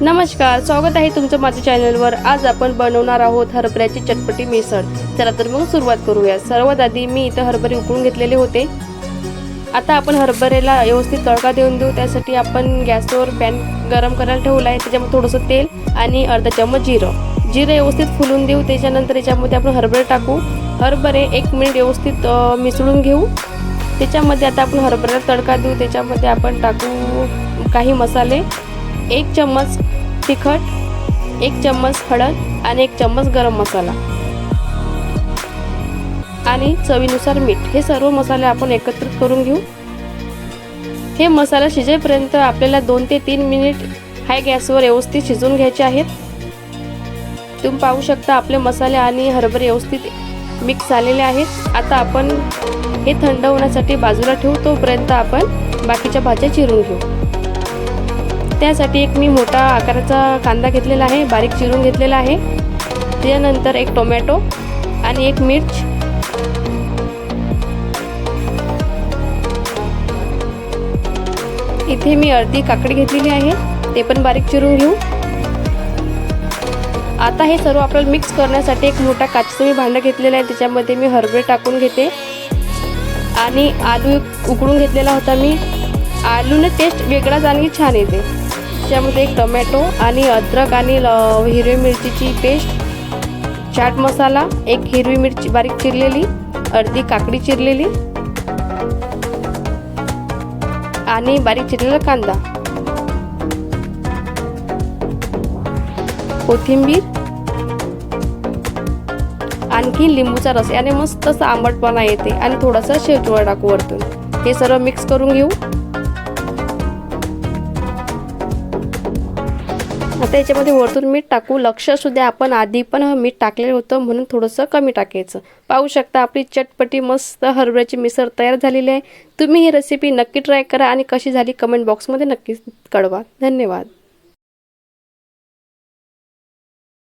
नमस्कार, स्वागत आहे तुमचं माझ्या चॅनलवर। आज आपण बनवणार आहोत हरभऱ्याची चटपटी मिसळ। चला तर मग सुरुवात करूया। सर्वात आधी मी इथे हरभरे उकळून घेतलेले होते। आता आपण हरभऱ्याला व्यवस्थित तडका देऊन देऊ। त्यासाठी आपण गॅसवर पॅन गरम करायला ठेवला आहे। त्याच्यामध्ये थोडंसं तेल आणि अर्धा चमच जिरं व्यवस्थित फुलून देऊ। त्याच्यानंतर याच्यामध्ये आपण हरभरे टाकू। हरभरे 1 मिनिट व्यवस्थित मिसळून घेऊ। त्याच्यामध्ये आता आपण हरभऱ्याला तडका देऊ। त्याच्यामध्ये आपण टाकू काही मसाले, 1 चम्मच तिखट, 1 चम्मच हळद आणि 1 चम्मच गरम मसाला आणि चवीनुसार मीठ। हे सर्व मसाले आपण एकत्रित करून घेऊ। हे मसाला शिजेपर्यंत आपल्याला 2 ते 3 मिनिट हाय गॅसवर व्यवस्थित शिजवून घ्यायचे आहेत। तुम्ही पाहू शकता आपले मसाले आणि हरभरे व्यवस्थित मिक्स झालेले आहेत। आता आपण हे थंड होण्यासाठी बाजूला ठेवू। तोपर्यंत आपण बाकीच्या भाज्या चिरून घेऊ। त्यासाठी एक मी मोठा आकाराचा कांदा घेतलेला आहे, बारीक चिरून घेतलेला आहे। त्यानंतर 1 टोमॅटो आणि 1 मिर्च, इथे मी अर्धी काकडी घेतलेली आहे, ते पण बारीक चिरून घेऊ। आता हे सर्व आपल्याला मिक्स करण्यासाठी एक मोठा काचेचं मी भांडं घेतलेलं आहे। त्याच्यामध्ये मी हरभरे टाकून घेते आणि आलू उकळून घेतलेला होता मी। आलूने टेस्ट वेगळाच आणि छान येते। त्यामध्ये 1 टोमॅटो आणि अद्रक आणि हिरवी मिरचीची पेस्ट, चाट मसाला, 1 हिरवी मिरची बारीक चिरलेली, अर्धी काकडी चिरलेली आणि बारीक चिरलेला कांदा, कोथिंबीर, आणखी लिंबूचा रस, याने मस्त असा आंबटपणा येते आणि थोडासा शेवचोळा टाकू वरतून। हे सर्व मिक्स करून घेऊ। आता याच्यामध्ये वरतून मीठ टाकू। लक्ष असू द्या, आपण आधी पण मीठ टाकलेलं होतं म्हणून थोडंसं कमी टाकायचं। पाहू शकता आपली चटपटी मस्त हरभऱ्याची मिसळ तयार झालेली आहे। तुम्ही ही रेसिपी नक्की ट्राय करा आणि कशी झाली कमेंट बॉक्समध्ये नक्की कळवा। धन्यवाद।